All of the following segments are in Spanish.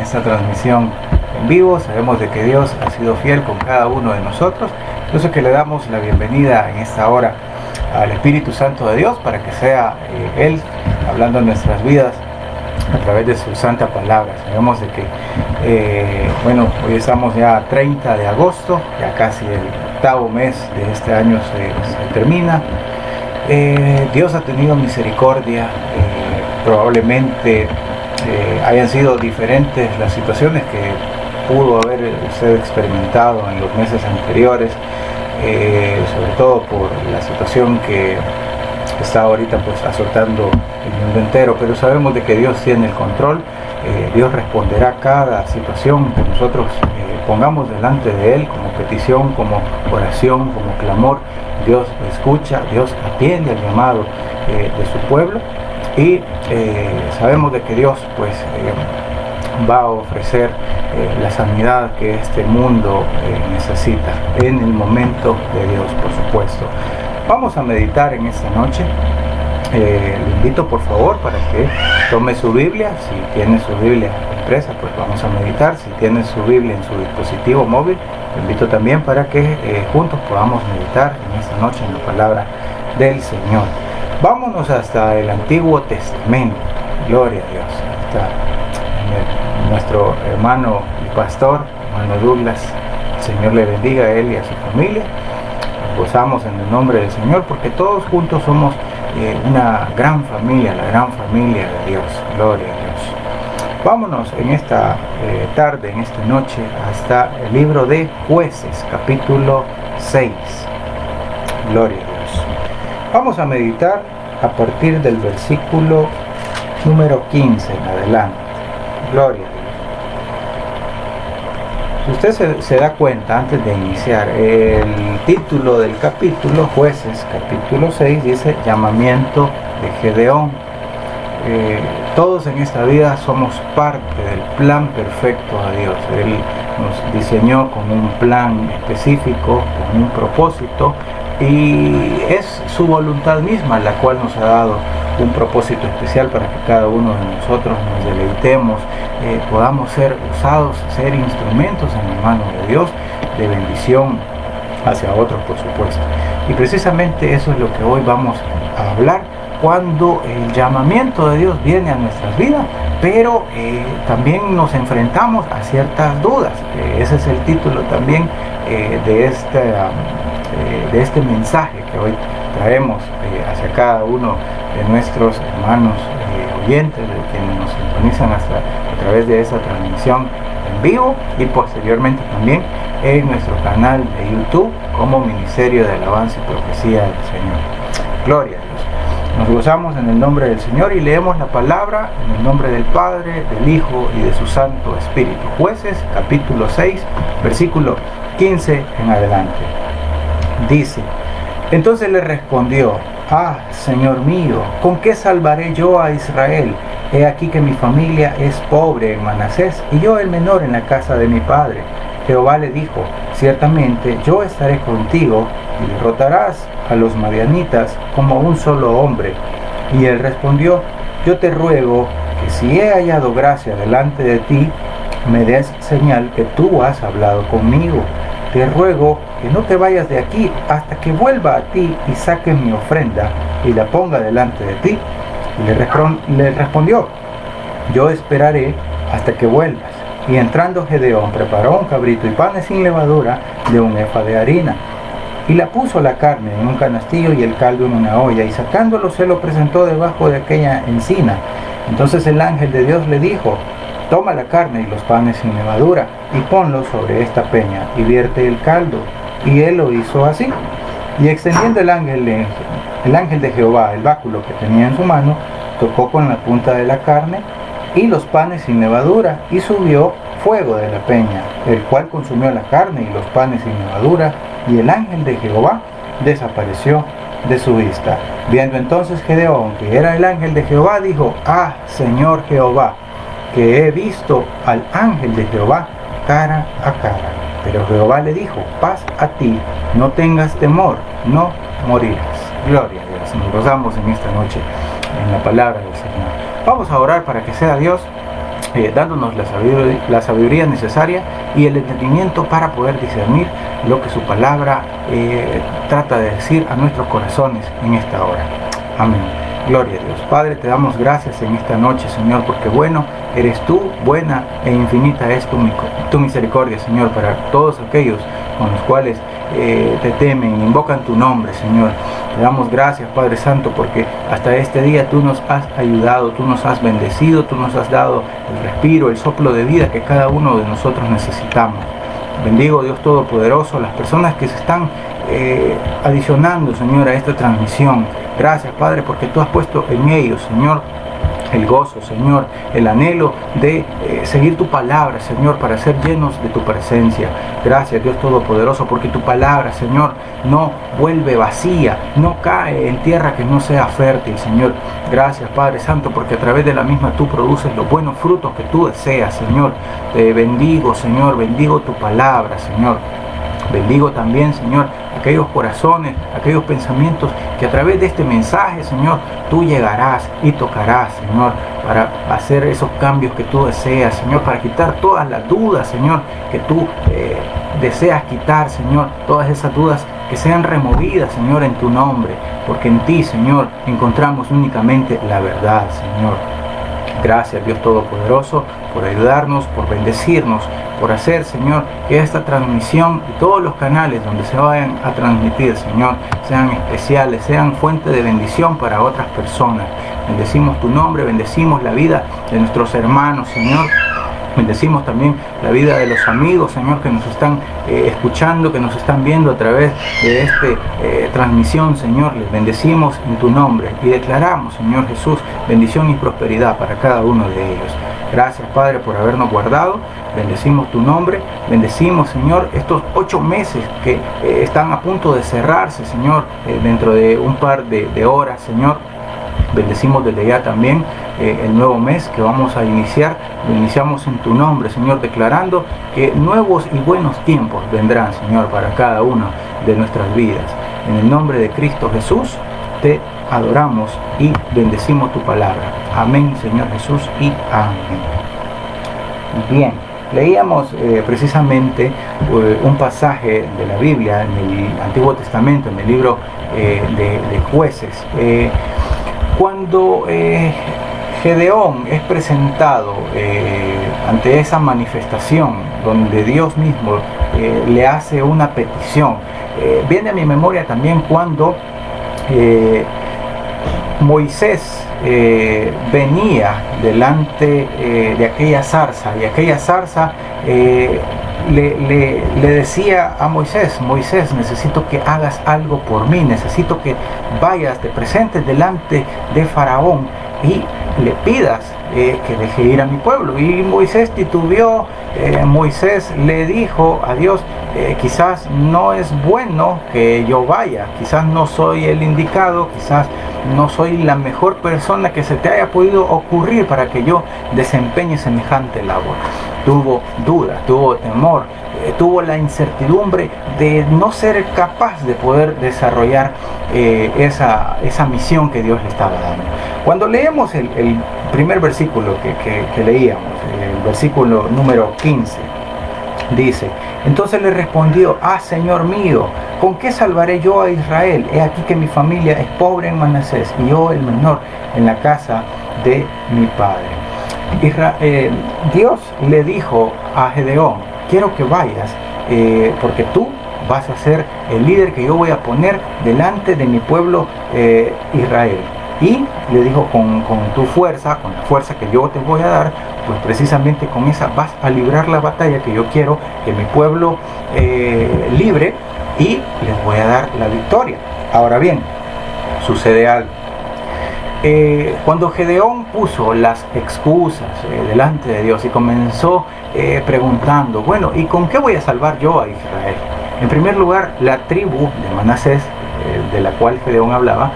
esta transmisión en vivo. Sabemos de que Dios ha sido fiel con cada uno de nosotros. Entonces que le damos la bienvenida en esta hora al Espíritu Santo de Dios para que sea Él hablando en nuestras vidas a través de su santa palabra. Sabemos de que hoy estamos ya a 30 de agosto, ya casi el octavo mes de este año se termina. Dios ha tenido misericordia. Probablemente hayan sido diferentes las situaciones que pudo haber usted experimentado en los meses anteriores, sobre todo por la situación que está ahorita pues azotando el mundo entero, pero sabemos de que Dios tiene el control. Dios responderá a cada situación que nosotros pongamos delante de Él como petición, como oración, como clamor. Dios escucha, Dios atiende al llamado de su pueblo, y sabemos de que Dios pues va a ofrecer la sanidad que este mundo necesita en el momento de Dios, por supuesto. Vamos a meditar en esta noche. Le invito por favor para que tome su Biblia. Si tiene su Biblia impresa, pues vamos a meditar. Si tiene su Biblia en su dispositivo móvil, le invito también para que juntos podamos meditar en esta noche en la palabra del Señor. Vámonos hasta el Antiguo Testamento. Gloria a Dios. Hasta nuestro hermano y pastor, hermano Douglas. El Señor le bendiga a él y a su familia. Nos gozamos en el nombre del Señor porque todos juntos somos una gran familia, la gran familia de Dios. Gloria a Dios. Vámonos en esta tarde, en esta noche, hasta el libro de Jueces, capítulo 6. Gloria a Dios. Vamos a meditar a partir del versículo número 15 en adelante. Gloria a Dios. Si usted se da cuenta, antes de iniciar, el título del capítulo, Jueces, capítulo 6, dice llamamiento de Gedeón. Todos en esta vida somos parte del plan perfecto de Dios. Él nos diseñó con un plan específico, con un propósito, y es su voluntad misma la cual nos ha dado un propósito especial para que cada uno de nosotros nos deleitemos, podamos ser usados, ser instrumentos en la mano de Dios, de bendición hacia otros, por supuesto. Y precisamente eso es lo que hoy vamos a hablar, cuando el llamamiento de Dios viene a nuestras vidas, pero también nos enfrentamos a ciertas dudas. Ese es el título también de este mensaje que hoy traemos hacia cada uno de nuestros hermanos oyentes, de quienes nos sintonizan a través de esa transmisión en vivo y posteriormente también en nuestro canal de YouTube como Ministerio de Alabanza y Profecía del Señor. Gloria a Dios. Nos gozamos en el nombre del Señor y leemos la palabra en el nombre del Padre, del Hijo y de su Santo Espíritu. Jueces, capítulo 6, versículo 15 en adelante. Dice: entonces le respondió: ah, Señor mío, ¿con qué salvaré yo a Israel? He aquí que mi familia es pobre en Manasés y yo el menor en la casa de mi padre. Jehová le dijo: ciertamente yo estaré contigo y derrotarás a los madianitas como un solo hombre. Y él respondió: yo te ruego que si he hallado gracia delante de ti, me des señal que tú has hablado conmigo. Te ruego que no te vayas de aquí hasta que vuelva a ti y saque mi ofrenda y la ponga delante de ti. Y le respondió: yo esperaré hasta que vuelvas. Y entrando Gedeón preparó un cabrito y panes sin levadura de un efa de harina, y la puso la carne en un canastillo y el caldo en una olla, y sacándolo se lo presentó debajo de aquella encina. Entonces el ángel de Dios le dijo: toma la carne y los panes sin levadura y ponlos sobre esta peña y vierte el caldo. Y él lo hizo así. Y extendiendo el ángel de Jehová el báculo que tenía en su mano, tocó con la punta de la carne y los panes sin levadura, y subió fuego de la peña, el cual consumió la carne y los panes sin levadura, y el ángel de Jehová desapareció de su vista. Viendo entonces Gedeón que era el ángel de Jehová, dijo: ah, Señor Jehová, que he visto al ángel de Jehová cara a cara. Pero Jehová le dijo: paz a ti, no tengas temor, no morirás. Gloria a Dios. Nos gozamos en esta noche en la palabra del Señor. Vamos a orar para que sea Dios dándonos la sabiduría necesaria y el entendimiento para poder discernir lo que su palabra trata de decir a nuestros corazones en esta hora. Amén. Gloria a Dios. Padre, te damos gracias en esta noche, Señor, porque bueno eres tú, buena e infinita es tu misericordia, Señor, para todos aquellos con los cuales te temen, invocan tu nombre, Señor. Te damos gracias, Padre Santo, porque hasta este día tú nos has ayudado, tú nos has bendecido, tú nos has dado el respiro, el soplo de vida que cada uno de nosotros necesitamos. Bendigo, Dios Todopoderoso, las personas que se están adicionando, Señor, a esta transmisión. Gracias, Padre, porque tú has puesto en ellos, Señor, el gozo, Señor, el anhelo de seguir tu palabra, Señor, para ser llenos de tu presencia. Gracias, Dios Todopoderoso, porque tu palabra, Señor, no vuelve vacía, no cae en tierra que no sea fértil, Señor. Gracias, Padre Santo, porque a través de la misma tú produces los buenos frutos que tú deseas, Señor. Te bendigo, Señor, bendigo tu palabra, Señor. Bendigo también, Señor, aquellos corazones, aquellos pensamientos que a través de este mensaje, Señor, tú llegarás y tocarás, Señor, para hacer esos cambios que tú deseas, Señor, para quitar todas las dudas, Señor, que tú deseas quitar, Señor, todas esas dudas que sean removidas, Señor, en tu nombre, porque en ti, Señor, encontramos únicamente la verdad, Señor. Gracias, Dios Todopoderoso, por ayudarnos, por bendecirnos, por hacer, Señor, que esta transmisión y todos los canales donde se vayan a transmitir, Señor, sean especiales, sean fuente de bendición para otras personas. Bendecimos tu nombre, bendecimos la vida de nuestros hermanos, Señor. Bendecimos también la vida de los amigos, Señor, que nos están escuchando, que nos están viendo a través de esta transmisión, Señor. Les bendecimos en tu nombre y declaramos, Señor Jesús, bendición y prosperidad para cada uno de ellos. Gracias, Padre, por habernos guardado. Bendecimos tu nombre. Bendecimos, Señor, estos 8 meses que están a punto de cerrarse, Señor, dentro de un par de horas, Señor. Bendecimos desde ya también el nuevo mes que vamos a iniciar. Lo iniciamos en tu nombre, Señor, declarando que nuevos y buenos tiempos vendrán, Señor, para cada una de nuestras vidas. En el nombre de Cristo Jesús te adoramos y bendecimos tu palabra. Amén, Señor Jesús, y amén. Bien, leíamos precisamente un pasaje de la Biblia en el Antiguo Testamento, en el libro de Jueces. Cuando Gedeón es presentado ante esa manifestación donde Dios mismo le hace una petición, viene a mi memoria también cuando Moisés venía delante de aquella zarza, y aquella zarza le decía a Moisés: Moisés, necesito que hagas algo por mí, necesito que vayas, te presentes delante de Faraón y le pidas que deje ir a mi pueblo. Y Moisés titubeó. Moisés le dijo a Dios: quizás no es bueno que yo vaya, quizás no soy el indicado, quizás no soy la mejor persona que se te haya podido ocurrir para que yo desempeñe semejante labor. Tuvo duda, tuvo temor, tuvo la incertidumbre de no ser capaz de poder desarrollar esa misión que Dios le estaba dando. Cuando leemos el primer versículo que leíamos, el versículo número 15, dice: entonces le respondió: Señor mío, ¿con qué salvaré yo a Israel? He aquí que mi familia es pobre en Manasés y yo el menor en la casa de mi padre. Dios le dijo a Gedeón: quiero que vayas porque tú vas a ser el líder que yo voy a poner delante de mi pueblo Israel. Y le dijo: con tu fuerza, con la fuerza que yo te voy a dar, pues precisamente con esa vas a librar la batalla que yo quiero que mi pueblo libre, y les voy a dar la victoria. Ahora bien, sucede algo. Cuando Gedeón puso las excusas delante de Dios y comenzó preguntando: bueno, ¿y con qué voy a salvar yo a Israel? En primer lugar, la tribu de Manasés, de la cual Gedeón hablaba,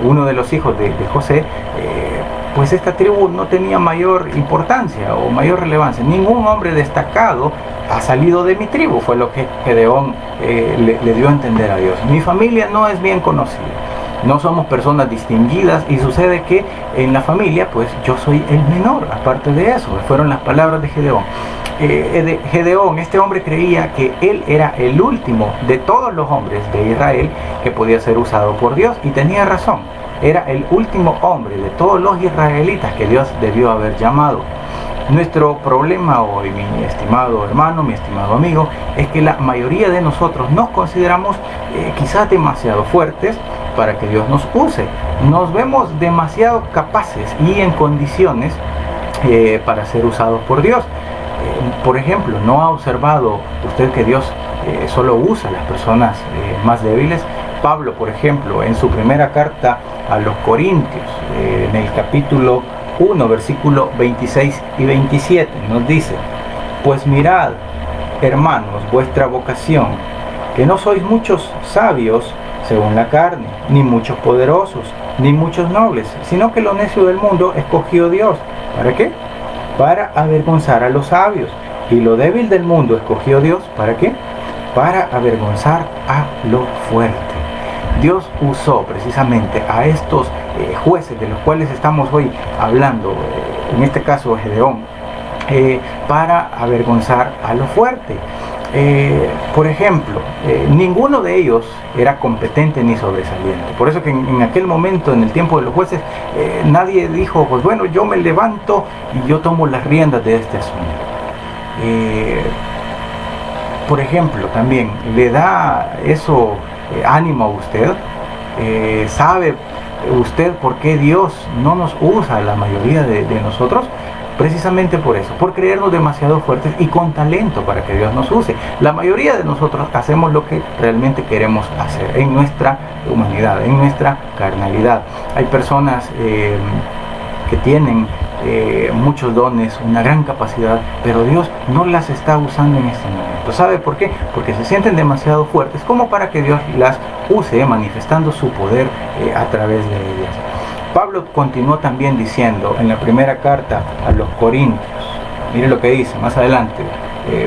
uno de los hijos de José, pues esta tribu no tenía mayor importancia o mayor relevancia. Ningún hombre destacado ha salido de mi tribu, fue lo que Gedeón le dio a entender a Dios. Mi familia no es bien conocida. no somos personas distinguidas, y sucede que en la familia pues yo soy el menor. Aparte de eso, fueron las palabras de Gedeón. Gedeón, este hombre, creía que él era el último de todos los hombres de Israel que podía ser usado por Dios, y tenía razón. Era el último hombre de todos los israelitas que Dios debió haber llamado. Nuestro problema hoy, mi estimado hermano, mi estimado amigo, es que la mayoría de nosotros nos consideramos quizás demasiado fuertes para que Dios nos use. Nos vemos demasiado capaces y en condiciones para ser usados por Dios. Por ejemplo, ¿no ha observado usted que Dios solo usa a las personas más débiles? Pablo, por ejemplo, en su primera carta a los Corintios, en el capítulo 1, versículo 26 y 27, nos dice: pues mirad, hermanos, vuestra vocación, que no sois muchos sabios según la carne, ni muchos poderosos, ni muchos nobles, sino que lo necio del mundo escogió Dios. ¿Para qué? Para avergonzar a los sabios. Y lo débil del mundo escogió Dios. ¿Para qué? Para avergonzar a lo fuerte. Dios usó precisamente a estos jueces de los cuales estamos hoy hablando, en este caso Gedeón, para avergonzar a lo fuerte. Por ejemplo, ninguno de ellos era competente ni sobresaliente. Por eso que en aquel momento, en el tiempo de los jueces, nadie dijo, pues bueno, yo me levanto y yo tomo las riendas de este asunto. Por ejemplo, también le da eso ánimo a usted. ¿Sabe usted por qué Dios no nos usa, la mayoría de nosotros? Precisamente por eso, por creernos demasiado fuertes y con talento para que Dios nos use. La mayoría de nosotros hacemos lo que realmente queremos hacer en nuestra humanidad, en nuestra carnalidad. Hay personas que tienen muchos dones, una gran capacidad, pero Dios no las está usando en este momento. ¿Sabe por qué? Porque se sienten demasiado fuertes como para que Dios las use, manifestando su poder a través de ellas. Pablo continuó también diciendo en la primera carta a los Corintios, mire lo que dice más adelante,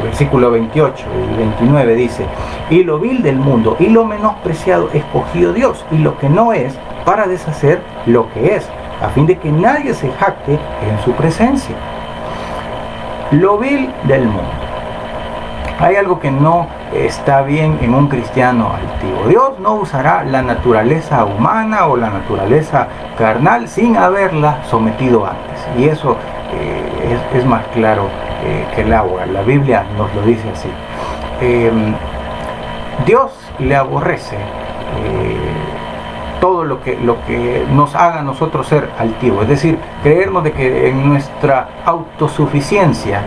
versículo 28 y 29, dice: y lo vil del mundo y lo menospreciado escogió Dios, y lo que no es, para deshacer lo que es, a fin de que nadie se jacte en su presencia. Lo vil del mundo. Hay algo que no está bien en un cristiano altivo. Dios no usará la naturaleza humana o la naturaleza carnal sin haberla sometido antes. Y eso es más claro que el agua. La Biblia nos lo dice así. Dios le aborrece todo lo que nos haga a nosotros ser altivos. Es decir, creernos de que en nuestra autosuficiencia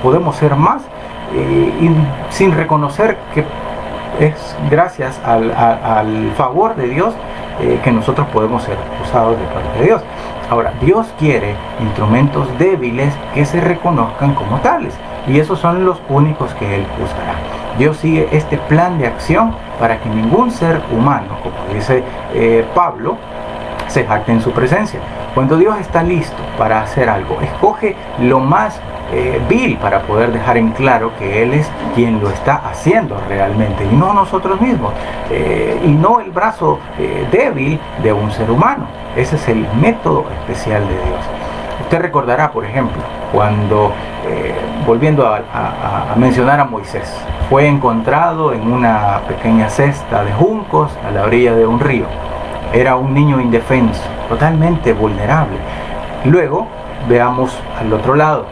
podemos ser más, y sin reconocer que es gracias al favor de Dios que nosotros podemos ser usados de parte de Dios. Ahora, Dios quiere instrumentos débiles que se reconozcan como tales, y esos son los únicos que Él usará. Dios sigue este plan de acción para que ningún ser humano, como dice Pablo, se jacte en su presencia. Cuando Dios está listo para hacer algo, escoge lo más vil para poder dejar en claro que Él es quien lo está haciendo realmente, y no nosotros mismos, y no el brazo débil de un ser humano. Ese es el método especial de Dios. Usted recordará, por ejemplo, cuando, volviendo a mencionar a Moisés, fue encontrado en una pequeña cesta de juncos a la orilla de un río. Era un niño indefenso, totalmente vulnerable. Luego, veamos al otro lado,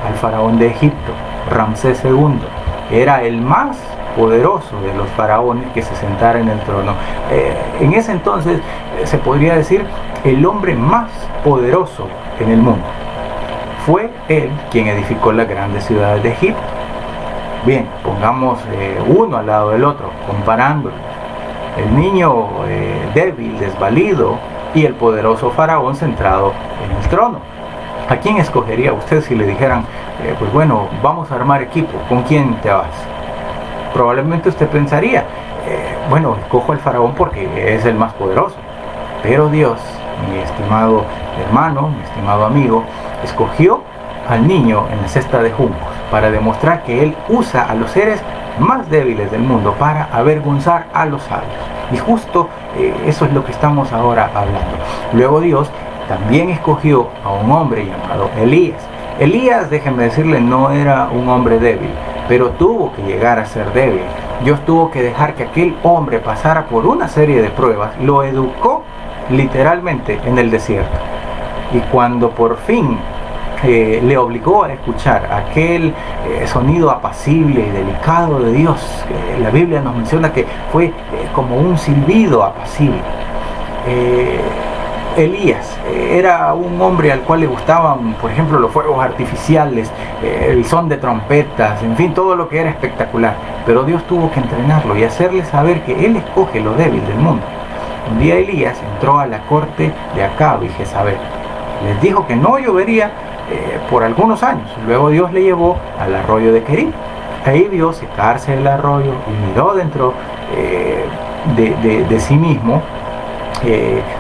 al faraón de Egipto, Ramsés II. Era el más poderoso de los faraones que se sentara en el trono. En ese entonces se podría decir el hombre más poderoso en el mundo. Fue él quien edificó las grandes ciudades de Egipto. Bien, pongamos uno al lado del otro, comparándolo. El niño débil, desvalido, y el poderoso faraón centrado en el trono. ¿A quién escogería usted si le dijeran, pues bueno, vamos a armar equipo, ¿con quién te vas? Probablemente usted pensaría, bueno, escojo al faraón porque es el más poderoso. Pero Dios, mi estimado hermano, mi estimado amigo, escogió al niño en la cesta de juncos para demostrar que Él usa a los seres más débiles del mundo para avergonzar a los sabios. Y justo eso es lo que estamos ahora hablando. Luego Dios también escogió a un hombre llamado Elías. Elías, déjenme decirle, no era un hombre débil, pero tuvo que llegar a ser débil. Dios tuvo que dejar que aquel hombre pasara por una serie de pruebas, lo educó literalmente en el desierto. Y cuando por fin le obligó a escuchar aquel sonido apacible y delicado de Dios, la Biblia nos menciona que fue como un silbido apacible. Elías era un hombre al cual le gustaban, por ejemplo, los fuegos artificiales, el son de trompetas, en fin, todo lo que era espectacular. Pero Dios tuvo que entrenarlo y hacerle saber que Él escoge lo débil del mundo. Un día Elías entró a la corte de Acab y Jezabel. Les dijo que no llovería por algunos años. Luego Dios le llevó al arroyo de Querit. Ahí vio secarse el arroyo y miró dentro de sí mismo.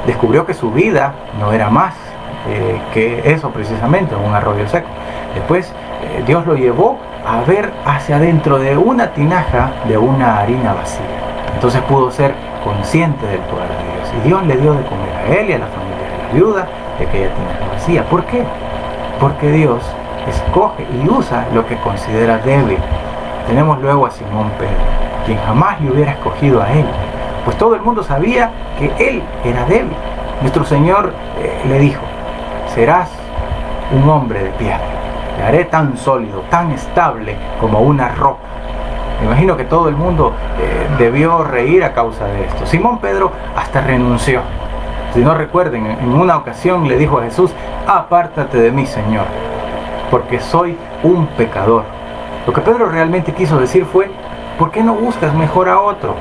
Descubrió que su vida no era más que eso precisamente, un arroyo seco. Después Dios lo llevó a ver hacia adentro de una tinaja de una harina vacía. Entonces pudo ser consciente del poder de Dios. Y Dios le dio de comer a él y a la familia de la viuda de aquella tinaja vacía. ¿Por qué? Porque Dios escoge y usa lo que considera débil. Tenemos luego a Simón Pedro, quien jamás le hubiera escogido a él, pues todo el mundo sabía que él era débil. Nuestro Señor le dijo: serás un hombre de piedra, te haré tan sólido, tan estable como una roca. Me imagino que todo el mundo debió reír a causa de esto. Simón Pedro hasta renunció. Si no recuerden, en una ocasión le dijo a Jesús: apártate de mí, Señor, porque soy un pecador. Lo que Pedro realmente quiso decir fue: ¿por qué no buscas mejor a otro?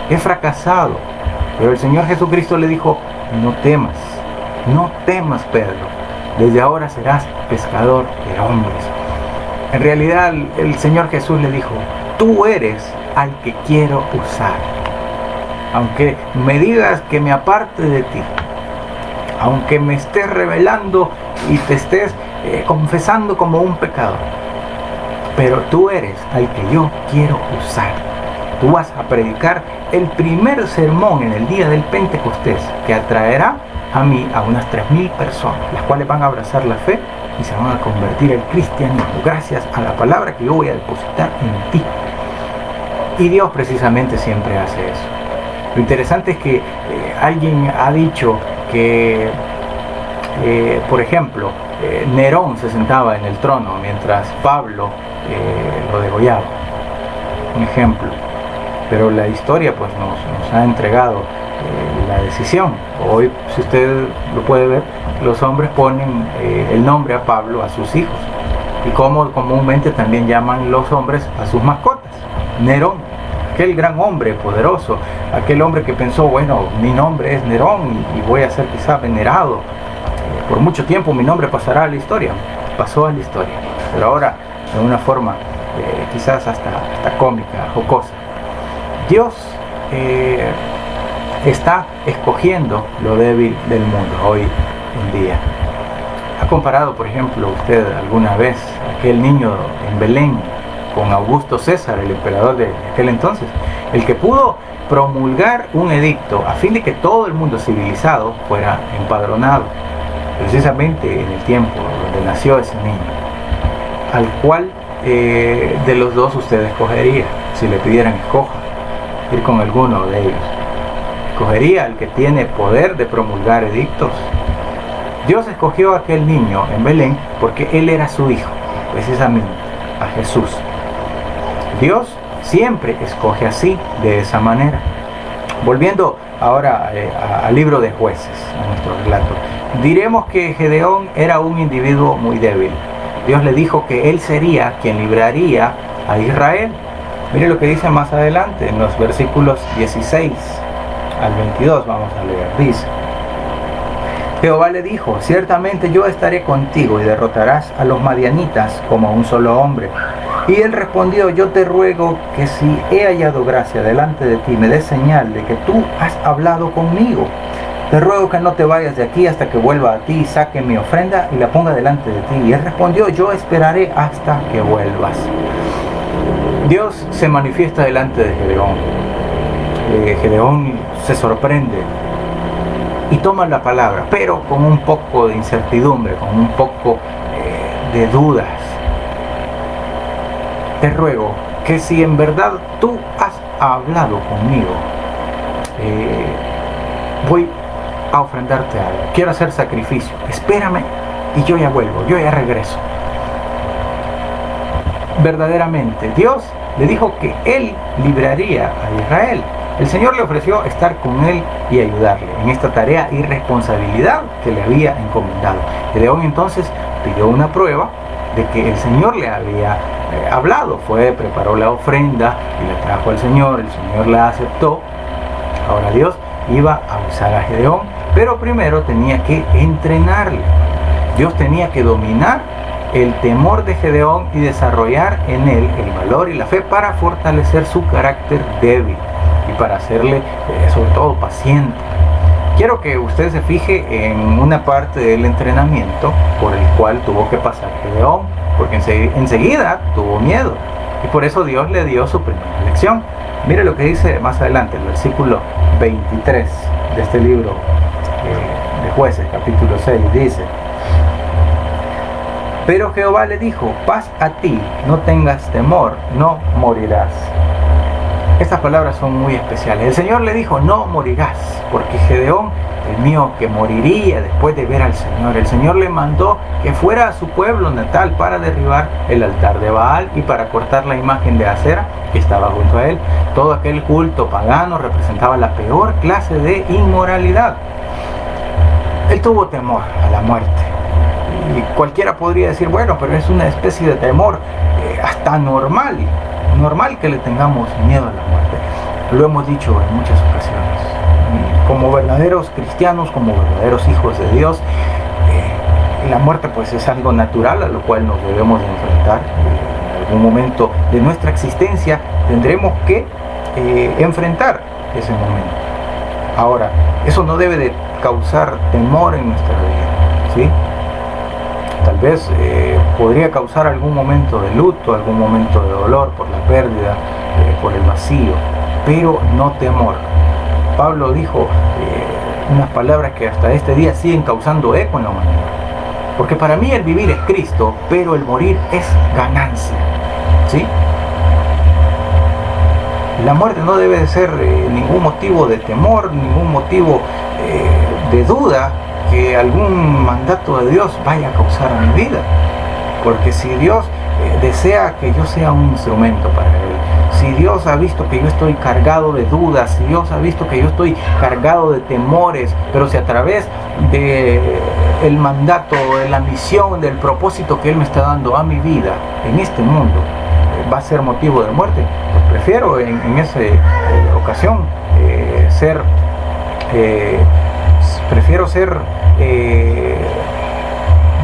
He fracasado. Pero el Señor Jesucristo le dijo: no temas, Pedro, desde ahora serás pescador de hombres. En realidad el Señor Jesús le dijo: tú eres al que quiero usar. Aunque me digas que me aparte de ti, aunque me estés revelando y te estés confesando como un pecador, pero tú eres al que yo quiero usar. Tú vas a predicar el primer sermón en el día del Pentecostés, que atraerá a mí a unas 3.000 personas, las cuales van a abrazar la fe y se van a convertir al cristianismo gracias a la palabra que yo voy a depositar en ti. Y Dios precisamente siempre hace eso. Lo interesante es que alguien ha dicho que, por ejemplo, Nerón se sentaba en el trono mientras Pablo lo degollaba. Un ejemplo. Pero la historia pues nos ha entregado la decisión. Hoy, si usted lo puede ver, los hombres ponen el nombre a Pablo a sus hijos, y como comúnmente también llaman los hombres a sus mascotas. Nerón, aquel gran hombre poderoso, aquel hombre que pensó: bueno, mi nombre es Nerón y voy a ser quizá venerado, por mucho tiempo mi nombre pasará a la historia. Pasó a la historia, pero ahora de una forma quizás hasta cómica, jocosa. Dios está escogiendo lo débil del mundo hoy en día. ¿Ha comparado, por ejemplo, usted alguna vez aquel niño en Belén con Augusto César, el emperador de aquel entonces, el que pudo promulgar un edicto a fin de que todo el mundo civilizado fuera empadronado, precisamente en el tiempo donde nació ese niño? ¿Al cual de los dos usted escogería? Si le pidieran escoja, ir con alguno de ellos, ¿escogería al que tiene poder de promulgar edictos? Dios escogió a aquel niño en Belén porque él era su hijo, precisamente a Jesús. Dios siempre escoge así, de esa manera. Volviendo ahora al libro de Jueces, a nuestro relato, diremos que Gedeón era un individuo muy débil. Dios le dijo que él sería quien libraría a Israel. Mire lo que dice más adelante, en los versículos 16 al 22, vamos a leer. Dice: Jehová le dijo: ciertamente yo estaré contigo y derrotarás a los madianitas como a un solo hombre. Y él respondió: yo te ruego que si he hallado gracia delante de ti, me des señal de que tú has hablado conmigo. Te ruego que no te vayas de aquí hasta que vuelva a ti y saque mi ofrenda y la ponga delante de ti. Y él respondió: yo esperaré hasta que vuelvas. Dios se manifiesta delante de Gedeón. Gedeón se sorprende y toma la palabra, pero con un poco de incertidumbre, con un poco de dudas. Te ruego que si en verdad tú has hablado conmigo, voy a ofrendarte algo, quiero hacer sacrificio, espérame y yo ya vuelvo, yo ya regreso. Verdaderamente Dios le dijo que Él libraría a Israel. El Señor le ofreció estar con él y ayudarle en esta tarea y responsabilidad que le había encomendado. Gedeón entonces pidió una prueba de que el Señor le había hablado. Preparó la ofrenda y la trajo al Señor. El Señor la aceptó. Ahora Dios iba a usar a Gedeón, pero primero tenía que entrenarle. Dios tenía que dominar el temor de Gedeón y desarrollar en él el valor y la fe para fortalecer su carácter débil y para hacerle sobre todo paciente. Quiero que usted se fije en una parte del entrenamiento por el cual tuvo que pasar Gedeón, porque enseguida tuvo miedo y por eso Dios le dio su primera lección. Mire lo que dice más adelante, el versículo 23 de este libro de Jueces, capítulo 6, dice: pero Jehová le dijo, paz a ti, no tengas temor, no morirás. Estas palabras son muy especiales. El Señor le dijo, no morirás, porque Gedeón temió que moriría después de ver al Señor. El Señor le mandó que fuera a su pueblo natal para derribar el altar de Baal y para cortar la imagen de Acera que estaba junto a él. Todo aquel culto pagano representaba la peor clase de inmoralidad. Él tuvo temor a la muerte. Y cualquiera podría decir, bueno, pero es una especie de temor hasta normal que le tengamos miedo a la muerte. Lo hemos dicho en muchas ocasiones. Como verdaderos cristianos, como verdaderos hijos de Dios, la muerte pues es algo natural a lo cual nos debemos de enfrentar. En algún momento de nuestra existencia tendremos que enfrentar ese momento. Ahora, eso no debe de causar temor en nuestra vida, ¿sí? Tal vez podría causar algún momento de luto, algún momento de dolor por la pérdida, por el vacío, pero no temor. Pablo dijo unas palabras que hasta este día siguen causando eco en la humanidad. Porque para mí el vivir es Cristo, pero el morir es ganancia, ¿sí? La muerte no debe de ser ningún motivo de temor, ningún motivo de duda que algún mandato de Dios vaya a causar a mi vida. Porque si Dios desea que yo sea un instrumento para Él, si Dios ha visto que yo estoy cargado de dudas, si Dios ha visto que yo estoy cargado de temores, pero si a través del mandato, de la misión, del propósito que Él me está dando a mi vida en este mundo, va a ser motivo de muerte, pues prefiero en esa ocasión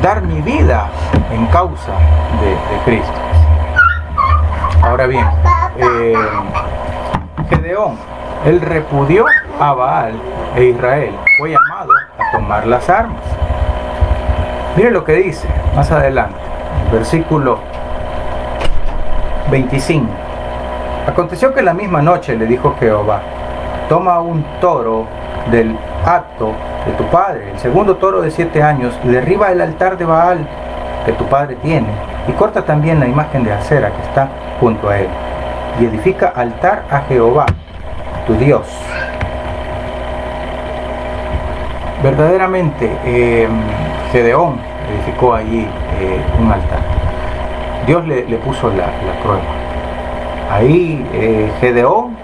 dar mi vida en causa de Cristo. Ahora bien, Gedeón, él repudió a Baal e Israel fue llamado a tomar las armas. Mire lo que dice más adelante, versículo 25. Aconteció que la misma noche le dijo Jehová, toma un toro del hato de tu padre, el segundo toro de 7 años, y derriba el altar de Baal que tu padre tiene, y corta también la imagen de Acera que está junto a él, y edifica altar a Jehová, tu Dios. Verdaderamente, Gedeón edificó allí un altar. Dios le puso la prueba. Ahí Gedeón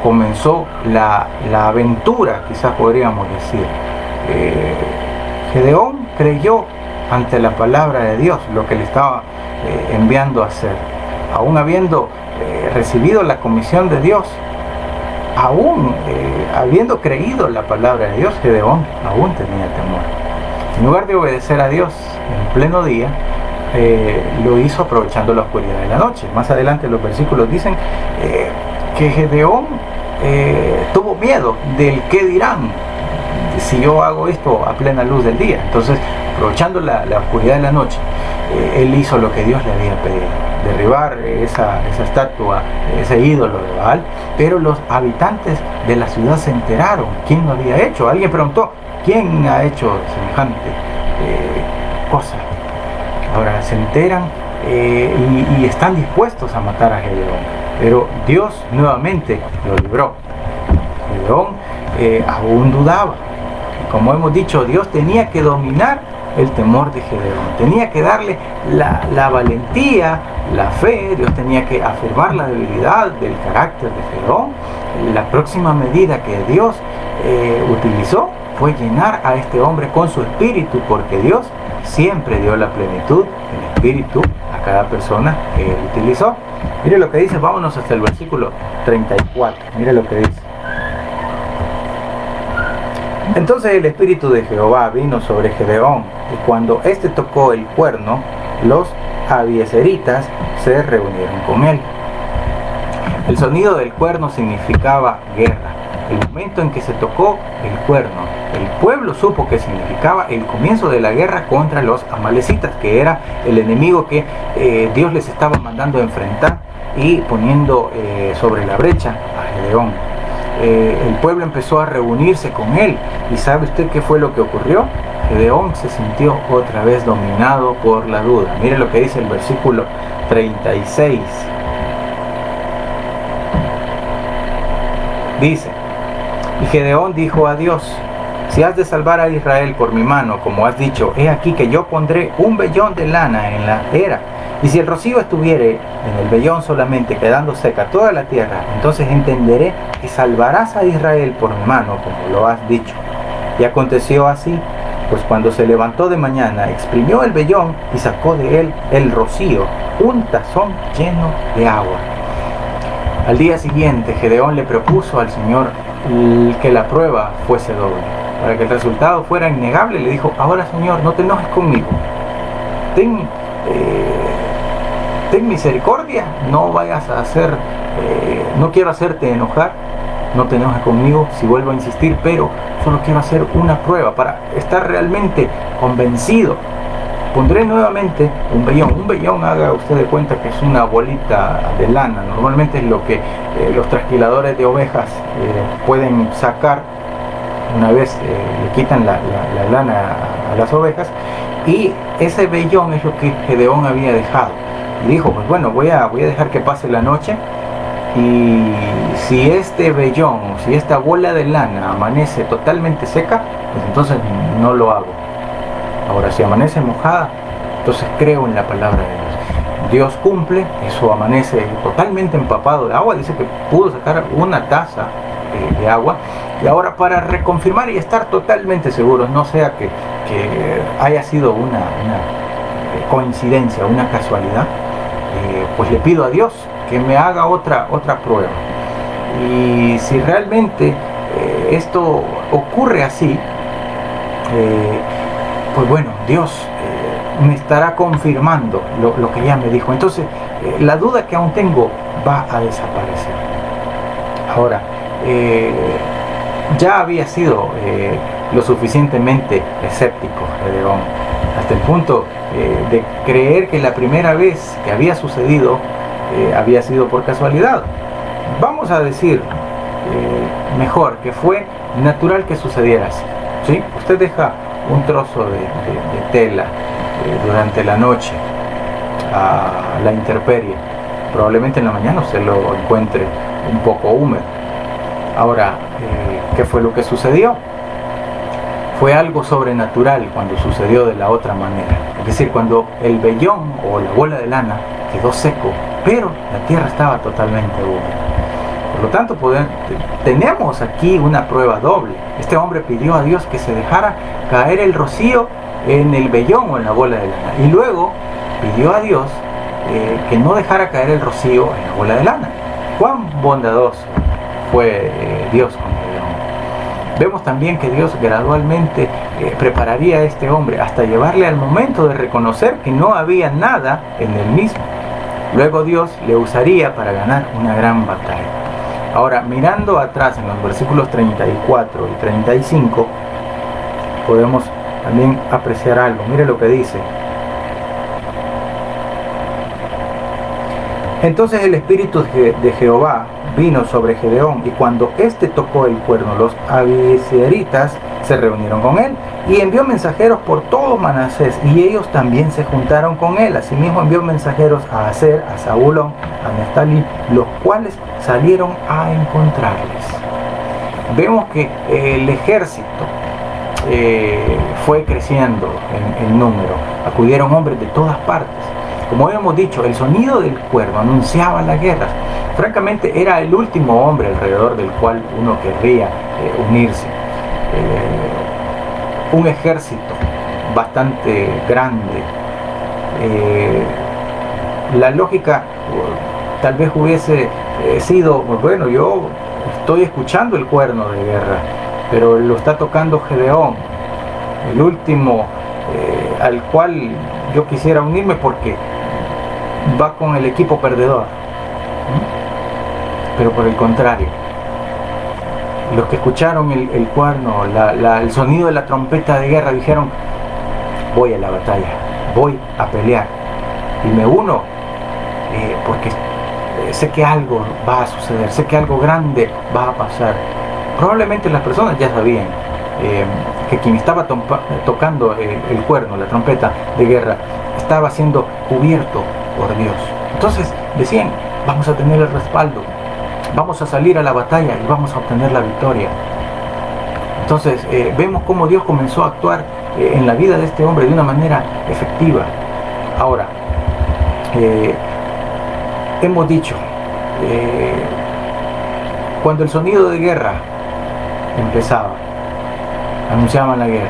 comenzó la aventura, quizás podríamos decir. Gedeón creyó ante la palabra de Dios lo que le estaba enviando a hacer. Aún habiendo recibido la comisión de Dios, aún habiendo creído la palabra de Dios, Gedeón aún tenía temor. En lugar de obedecer a Dios en pleno día, lo hizo aprovechando la oscuridad de la noche. Más adelante los versículos dicen que Gedeón tuvo miedo del qué dirán si yo hago esto a plena luz del día. Entonces, aprovechando la oscuridad de la noche, él hizo lo que Dios le había pedido, derribar esa estatua, ese ídolo de Baal, pero los habitantes de la ciudad se enteraron quién lo había hecho. Alguien preguntó, ¿quién ha hecho semejante cosa? Ahora se enteran y están dispuestos a matar a Gedeón, pero Dios nuevamente lo libró. Gedeón aún dudaba. Como hemos dicho, Dios tenía que dominar el temor de Gedeón, tenía que darle la valentía, la fe. Dios tenía que afirmar la debilidad del carácter de Gedeón. La próxima medida que Dios utilizó fue llenar a este hombre con su espíritu, porque Dios siempre dio la plenitud del espíritu a cada persona que él utilizó. Mire lo que dice, vámonos hasta el versículo 34, mire lo que dice. Entonces el espíritu de Jehová vino sobre Gedeón, y cuando éste tocó el cuerno, los abiezeritas se reunieron con él. El sonido del cuerno significaba guerra. El momento en que se tocó el cuerno, el pueblo supo que significaba el comienzo de la guerra contra los amalecitas, que era el enemigo que Dios les estaba mandando a enfrentar y poniendo sobre la brecha a Gedeón. El pueblo empezó a reunirse con él, y ¿sabe usted qué fue lo que ocurrió? Gedeón se sintió otra vez dominado por la duda. Mire lo que dice el versículo 36. Dice: y Gedeón dijo a Dios: si has de salvar a Israel por mi mano, como has dicho, he aquí que yo pondré un vellón de lana en la era, y si el rocío estuviere en el vellón solamente, quedando seca toda la tierra, entonces entenderé que salvarás a Israel por mi mano, como lo has dicho. Y aconteció así, pues cuando se levantó de mañana, exprimió el vellón y sacó de él el rocío, un tazón lleno de agua. Al día siguiente, Gedeón le propuso al Señor que la prueba fuese doble. Para que el resultado fuera innegable, le dijo: ahora, Señor, no te enojes conmigo. Ten misericordia, no vayas a hacer, no quiero hacerte enojar, no te enojes conmigo si vuelvo a insistir, pero solo quiero hacer una prueba para estar realmente convencido. Pondré nuevamente un vellón, haga usted de cuenta que es una bolita de lana, normalmente es lo que los trasquiladores de ovejas pueden sacar una vez le quitan la lana a las ovejas, y ese vellón es lo que Gedeón había dejado. Y dijo: pues bueno, voy a dejar que pase la noche, y si este vellón, si esta bola de lana amanece totalmente seca, pues entonces no lo hago. Ahora, si amanece mojada, entonces creo en la palabra de Dios. Dios cumple, eso amanece totalmente empapado de agua. Dice que pudo sacar una taza de agua. Y ahora, para reconfirmar y estar totalmente seguros, no sea que haya sido una coincidencia, una casualidad, pues le pido a Dios que me haga otra prueba. Y si realmente esto ocurre así, pues bueno, Dios me estará confirmando lo que ya me dijo. Entonces, la duda que aún tengo va a desaparecer. Ahora, ya había sido lo suficientemente escéptico Gedeón, hasta el punto de creer que la primera vez que había sucedido había sido por casualidad. Vamos a decir mejor que fue natural que sucediera así, ¿sí? Usted deja un trozo de tela durante la noche a la intemperie, probablemente en la mañana se lo encuentre un poco húmedo. Ahora, ¿qué fue lo que sucedió? Fue algo sobrenatural cuando sucedió de la otra manera. Es decir, cuando el vellón o la bola de lana quedó seco, pero la tierra estaba totalmente húmeda. Por lo tanto, tenemos aquí una prueba doble. Este hombre pidió a Dios que se dejara caer el rocío en el vellón o en la bola de lana. Y luego pidió a Dios que no dejara caer el rocío en la bola de lana. Cuán bondadoso fue Dios con Gedeón. Vemos también que Dios gradualmente prepararía a este hombre hasta llevarle al momento de reconocer que no había nada en él mismo. Luego Dios le usaría para ganar una gran batalla. Ahora, mirando atrás en los versículos 34 y 35, podemos también apreciar algo. Mire lo que dice. Entonces el espíritu de Jehová vino sobre Gedeón, y cuando éste tocó el cuerno, los abiezeritas se reunieron con él, y envió mensajeros por todo Manasés, y ellos también se juntaron con él. Asimismo envió mensajeros a Aser, a Zabulón, a Neftalí, los cuales salieron a encontrarles. Vemos que el ejército fue creciendo en número. Acudieron hombres de todas partes. Como hemos dicho, el sonido del cuerno anunciaba la guerra. Francamente, era el último hombre alrededor del cual uno querría unirse. Un ejército bastante grande. La lógica tal vez hubiese sido, bueno, yo estoy escuchando el cuerno de guerra, pero lo está tocando Gedeón, el último al cual yo quisiera unirme porque va con el equipo perdedor. Pero por el contrario, los que escucharon el cuerno, el sonido de la trompeta de guerra, dijeron: voy a la batalla, voy a pelear y me uno porque sé que algo va a suceder, sé que algo grande va a pasar. Probablemente las personas ya sabían que quien estaba tocando el cuerno, la trompeta de guerra, estaba siendo cubierto por Dios. Entonces decían: vamos a tener el respaldo, vamos a salir a la batalla y vamos a obtener la victoria. Entonces vemos cómo Dios comenzó a actuar en la vida de este hombre de una manera efectiva. Ahora, hemos dicho, cuando el sonido de guerra empezaba, anunciaban la guerra.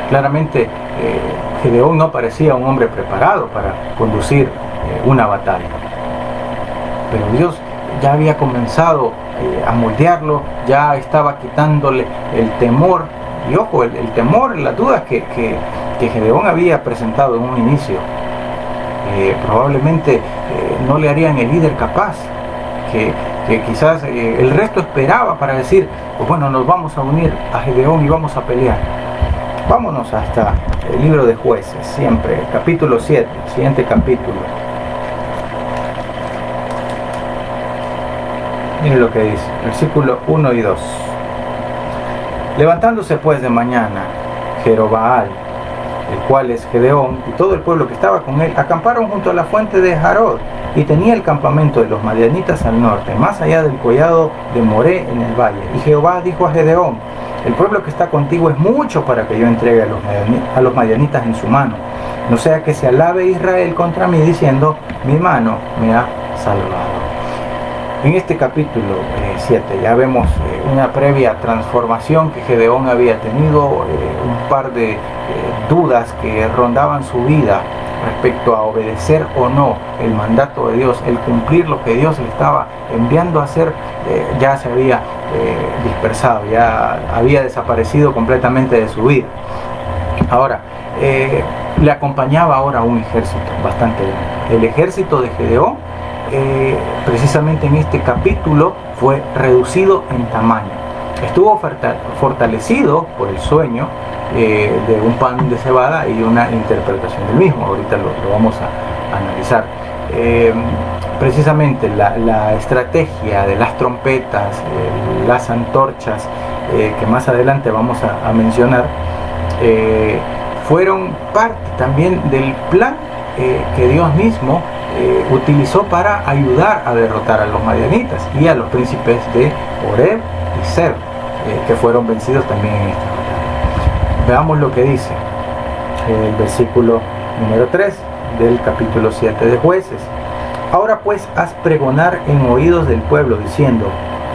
Claramente Gedeón no parecía un hombre preparado para conducir una batalla, pero Dios ya había comenzado a moldearlo, ya estaba quitándole el temor. Y ojo, el temor, las dudas que Gedeón había presentado en un inicio, probablemente no le harían el líder capaz, que quizás el resto esperaba para decir: pues bueno, nos vamos a unir a Gedeón y vamos a pelear. Vámonos hasta el libro de Jueces, siempre, capítulo 7, siguiente capítulo. Miren lo que dice, versículo 1 y 2. Levantándose pues de mañana, Jerobbaal, el cual es Gedeón, y todo el pueblo que estaba con él, acamparon junto a la fuente de Jarod, y tenía el campamento de los madianitas al norte, más allá del collado de Moré en el valle. Y Jehová dijo a Gedeón: el pueblo que está contigo es mucho para que yo entregue a los madianitas en su mano, no sea que se alabe Israel contra mí diciendo: mi mano me ha salvado. En este capítulo 7 ya vemos una previa transformación que Gedeón había tenido, un par de dudas que rondaban su vida respecto a obedecer o no el mandato de Dios, el cumplir lo que Dios le estaba enviando a hacer. Ya se había dispersado, ya había desaparecido completamente de su vida. Ahora, le acompañaba ahora un ejército bastante grande. El ejército de Gedeón, precisamente en este capítulo, fue reducido en tamaño. Estuvo fortalecido por el sueño de un pan de cebada y una interpretación del mismo. Ahorita lo vamos a analizar. Precisamente la estrategia de las trompetas, las antorchas, que más adelante vamos a mencionar, fueron parte también del plan que Dios mismo utilizó para ayudar a derrotar a los madianitas y a los príncipes de Oreb y Seb, que fueron vencidos también en esta batalla. Veamos lo que dice el versículo número 3 del capítulo 7 de Jueces. Ahora pues haz pregonar en oídos del pueblo diciendo: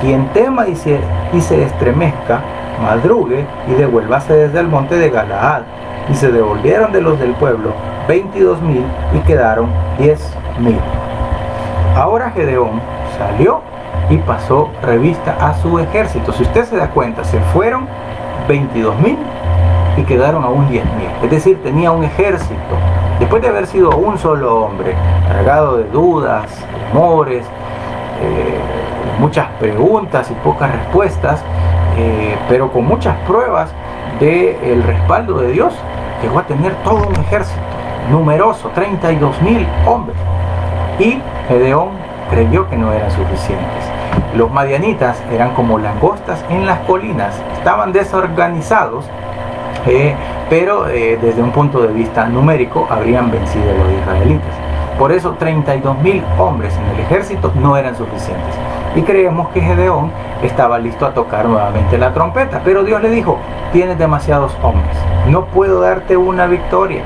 quien tema y se estremezca, madrugue y devuélvase desde el monte de Galaad. Y se devolvieron de los del pueblo 22,000 y quedaron 10,000. Ahora Gedeón salió y pasó revista a su ejército. Si usted se da cuenta, se fueron 22,000 y quedaron aún 10,000. Es decir, tenía un ejército. Después de haber sido un solo hombre, cargado de dudas, temores, muchas preguntas y pocas respuestas, pero con muchas pruebas del respaldo de Dios, llegó a tener todo un ejército numeroso, 32,000 hombres. Y Gedeón creyó que no eran suficientes. Los madianitas eran como langostas en las colinas, estaban desorganizados, pero desde un punto de vista numérico habrían vencido a los israelitas. Por eso 32.000 hombres en el ejército no eran suficientes. Y creemos que Gedeón estaba listo a tocar nuevamente la trompeta, pero Dios le dijo: tienes demasiados hombres, no puedo darte una victoria.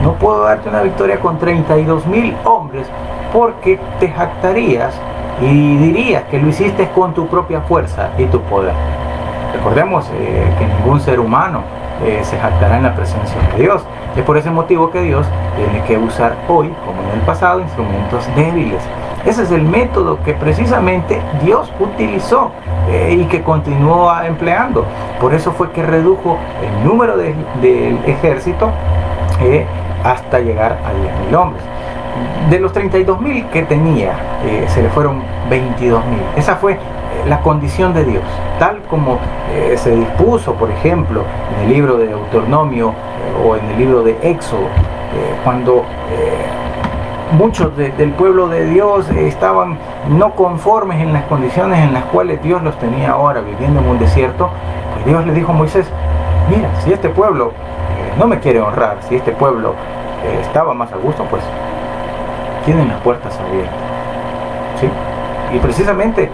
No puedo darte una victoria con 32.000 hombres, porque te jactarías y dirías que lo hiciste con tu propia fuerza y tu poder. Recordemos que ningún ser humano se jactará en la presencia de Dios. Es por ese motivo que Dios tiene que usar hoy, como en el pasado, instrumentos débiles. Ese es el método que precisamente Dios utilizó y que continúa empleando. Por eso fue que redujo el número del ejército hasta llegar a 10.000 hombres. De los 32.000 que tenía, se le fueron 22.000. Esa fue la condición de Dios, tal como se dispuso, por ejemplo, en el libro de Deuteronomio o en el libro de Éxodo, cuando muchos del pueblo de Dios estaban no conformes en las condiciones en las cuales Dios los tenía ahora, viviendo en un desierto. Pues Dios le dijo a Moisés: mira, si este pueblo no me quiere honrar, si este pueblo estaba más a gusto, pues tienen las puertas abiertas, ¿sí? Y precisamente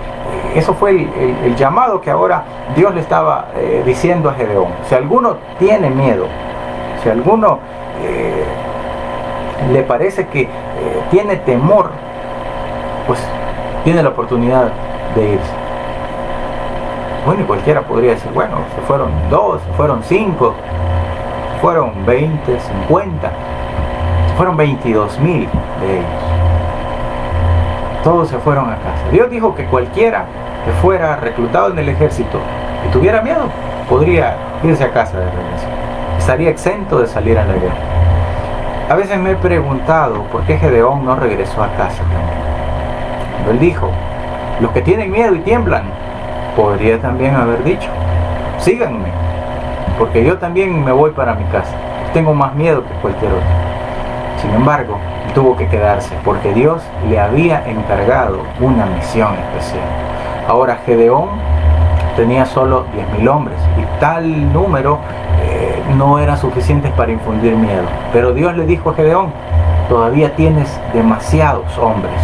eso fue el llamado que ahora Dios le estaba diciendo a Gedeón. Si alguno tiene miedo, si alguno le parece que tiene temor, pues tiene la oportunidad de irse. Bueno, y cualquiera podría decir: bueno, se fueron 2, se fueron 5, fueron 20, 50, se fueron 22.000 de ellos. Todos se fueron a casa. Dios dijo que cualquiera que fuera reclutado en el ejército y tuviera miedo, podría irse a casa de regreso. Estaría exento de salir a la guerra. A veces me he preguntado por qué Gedeón no regresó a casa también. Cuando él dijo: los que tienen miedo y tiemblan, podría también haber dicho: síganme, porque yo también me voy para mi casa. Tengo más miedo que cualquier otro. Sin embargo, tuvo que quedarse porque Dios le había encargado una misión especial. Ahora Gedeón tenía solo 10.000 hombres y tal número no era suficiente para infundir miedo. Pero Dios le dijo a Gedeón: todavía tienes demasiados hombres,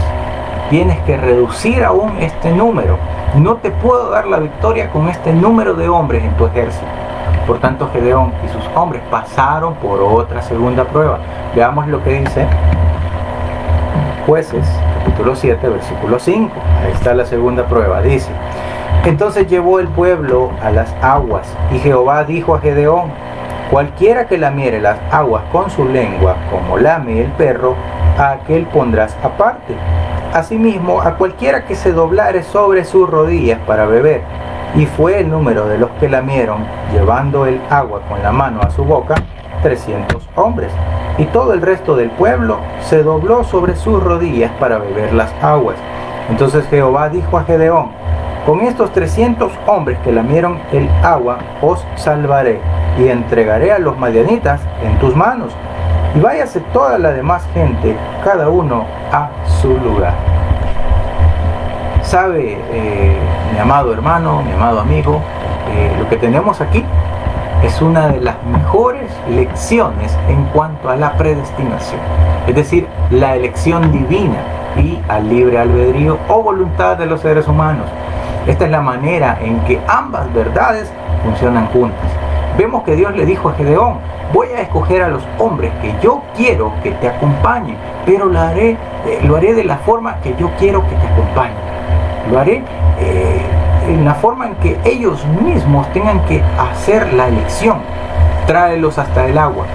tienes que reducir aún este número. No te puedo dar la victoria con este número de hombres en tu ejército. Por tanto, Gedeón y sus hombres pasaron por otra segunda prueba. Veamos lo que dice Jueces, capítulo 7, versículo 5. Ahí está la segunda prueba. Dice: entonces llevó el pueblo a las aguas, y Jehová dijo a Gedeón: cualquiera que lamiere las aguas con su lengua, como lame el perro, a aquel pondrás aparte. Asimismo, a cualquiera que se doblare sobre sus rodillas para beber. Y fue el número de los que lamieron, llevando el agua con la mano a su boca, 300 hombres. Y todo el resto del pueblo se dobló sobre sus rodillas para beber las aguas. Entonces Jehová dijo a Gedeón: con estos 300 hombres que lamieron el agua os salvaré, y entregaré a los madianitas en tus manos. Y váyase toda la demás gente, cada uno a su lugar. Sabe, mi amado hermano, mi amado amigo, lo que tenemos aquí es una de las mejores lecciones en cuanto a la predestinación, es decir, la elección divina y al libre albedrío o voluntad de los seres humanos. Esta es la manera en que ambas verdades funcionan juntas. Vemos que Dios le dijo a Gedeón: voy a escoger a los hombres que yo quiero que te acompañen, pero lo haré de la forma que yo quiero que te acompañen. Lo haré en la forma en que ellos mismos tengan que hacer la elección. Tráelos hasta el agua,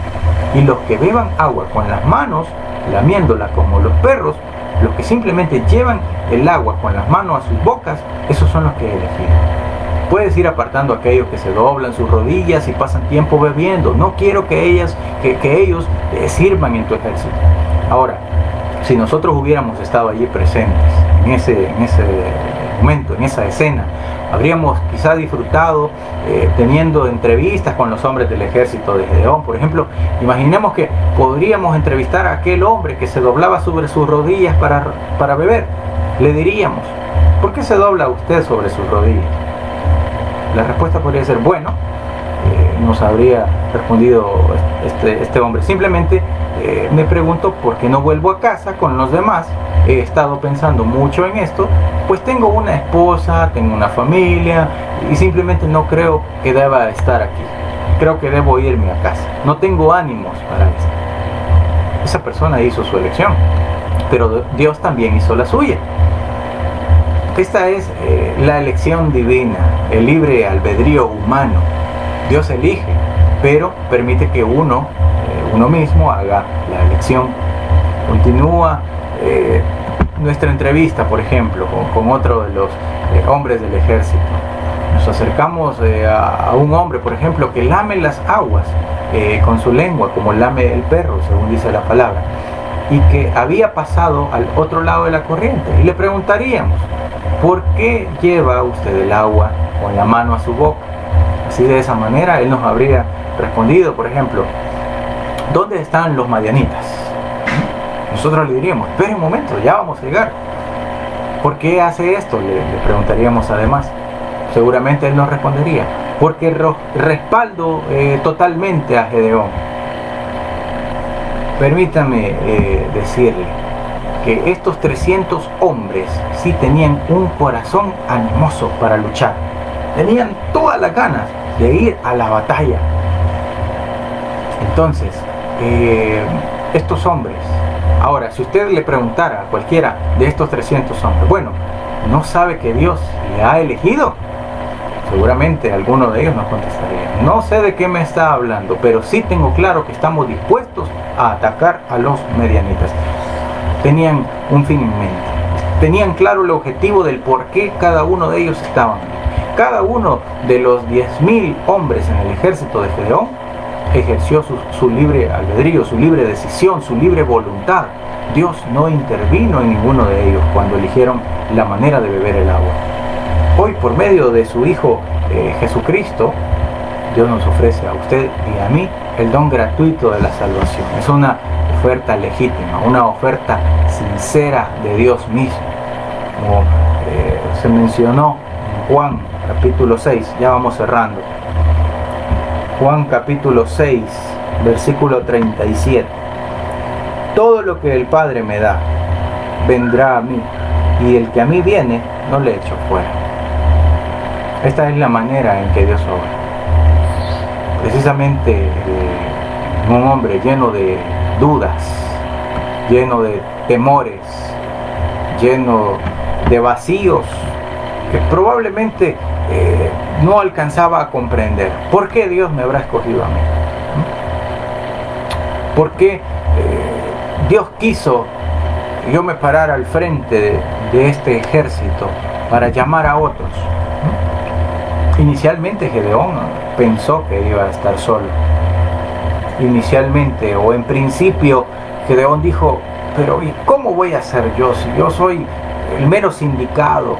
y los que beban agua con las manos, lamiéndola como los perros, los que simplemente llevan el agua con las manos a sus bocas, esos son los que he elegido. Puedes ir apartando a aquellos que se doblan sus rodillas y pasan tiempo bebiendo. No quiero que ellos sirvan en tu ejército. Ahora, si nosotros hubiéramos estado allí presentes en ese momento, en esa escena. Habríamos quizá disfrutado teniendo entrevistas con los hombres del ejército de Gedeón. Por ejemplo, imaginemos que podríamos entrevistar a aquel hombre que se doblaba sobre sus rodillas para beber. Le diríamos, ¿por qué se dobla usted sobre sus rodillas? La respuesta podría ser, bueno, nos habría respondido este hombre, simplemente me pregunto por qué no vuelvo a casa con los demás. He estado pensando mucho en esto, pues tengo una esposa, tengo una familia y simplemente no creo que deba estar aquí. Creo que debo irme a casa. No tengo ánimos para esto. Esa persona hizo su elección, pero Dios también hizo la suya. Esta es la elección divina, el libre albedrío humano. Dios elige, pero permite que uno mismo haga la elección. Continúa nuestra entrevista, por ejemplo, con otro de los hombres del ejército. Nos acercamos a un hombre, por ejemplo, que lame las aguas con su lengua, como lame el perro, según dice la palabra, y que había pasado al otro lado de la corriente. Y le preguntaríamos, ¿por qué lleva usted el agua con la mano a su boca? Así, de esa manera él nos habría respondido, por ejemplo, ¿dónde están los madianitas? Nosotros le diríamos, espere un momento, ya vamos a llegar. ¿Por qué hace esto? Le preguntaríamos además. Seguramente él nos respondería, porque respaldo totalmente a Gedeón. Permítame decirle que estos 300 hombres sí tenían un corazón animoso para luchar. Tenían todas las ganas de ir a la batalla. Entonces, estos hombres, ahora, si usted le preguntara a cualquiera de estos 300 hombres, bueno, ¿no sabe que Dios le ha elegido? Seguramente alguno de ellos nos contestaría, no sé de qué me está hablando, pero sí tengo claro que estamos dispuestos a atacar a los medianitas. Tenían un fin en mente, tenían claro el objetivo del por qué cada uno de ellos estaban. Cada uno de los 10.000 hombres en el ejército de Gedeón ejerció su libre albedrío, su libre decisión, su libre voluntad. Dios no intervino en ninguno de ellos cuando eligieron la manera de beber el agua. Hoy, por medio de su Hijo Jesucristo, Dios nos ofrece a usted y a mí el don gratuito de la salvación. Es una oferta legítima, una oferta sincera de Dios mismo. Como se mencionó en Juan capítulo 6, ya vamos cerrando. Juan capítulo 6, versículo 37. Todo lo que el Padre me da, vendrá a mí, y el que a mí viene, no le echo fuera. Esta es la manera en que Dios obra. Precisamente un hombre lleno de dudas, lleno de temores, lleno de vacíos, que probablemente no alcanzaba a comprender. ¿Por qué Dios me habrá escogido a mí? ¿Por qué Dios quiso que yo me parara al frente de este ejército para llamar a otros? Inicialmente Gedeón pensó que iba a estar solo. Inicialmente, o en principio, Gedeón dijo, pero ¿y cómo voy a ser yo si yo soy el menos indicado?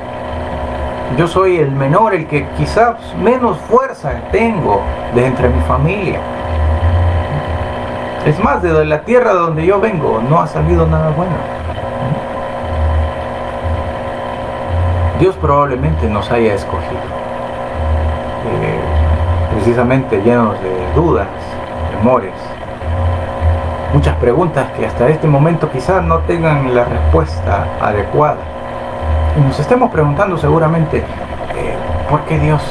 Yo soy el menor, el que quizás menos fuerza tengo de entre mi familia. Es más, de la tierra de donde yo vengo no ha salido nada bueno. Dios probablemente nos haya escogido, precisamente llenos de dudas, temores, muchas preguntas que hasta este momento quizás no tengan la respuesta adecuada. Y nos estemos preguntando seguramente, ¿por qué Dios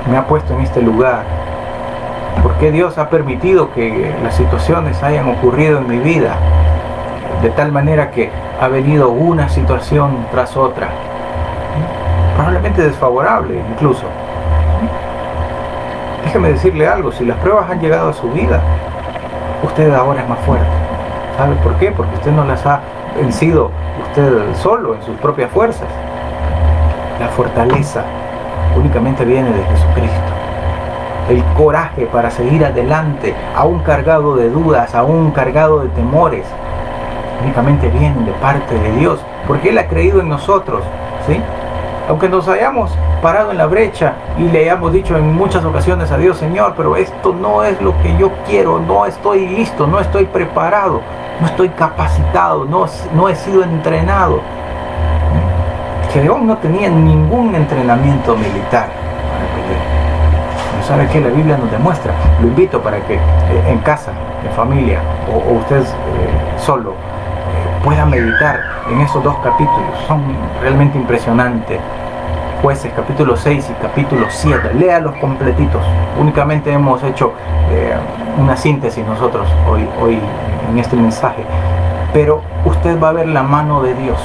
me ha puesto en este lugar? ¿Por qué Dios ha permitido que las situaciones hayan ocurrido en mi vida de tal manera que ha venido una situación tras otra? Probablemente desfavorable incluso. Déjeme decirle algo, si las pruebas han llegado a su vida, usted ahora es más fuerte. ¿Sabe por qué? Porque usted no las ha vencido usted solo en sus propias fuerzas. La fortaleza únicamente viene de Jesucristo. El coraje para seguir adelante, aún cargado de dudas, aún cargado de temores, únicamente viene de parte de Dios, porque Él ha creído en nosotros, ¿sí? Aunque nos hayamos parado en la brecha y le hayamos dicho en muchas ocasiones a Dios, Señor, pero esto no es lo que yo quiero, no estoy listo, no estoy preparado, no estoy capacitado, no he sido entrenado. Gedeón no tenía ningún entrenamiento militar para pelear. ¿No sabe qué? La Biblia nos demuestra. Lo invito para que en casa, en familia, o usted solo, pueda meditar en esos dos capítulos. Son realmente impresionantes. Jueces capítulo 6 y capítulo 7, léalos completitos. Únicamente hemos hecho una síntesis nosotros hoy en este mensaje, pero usted va a ver la mano de Dios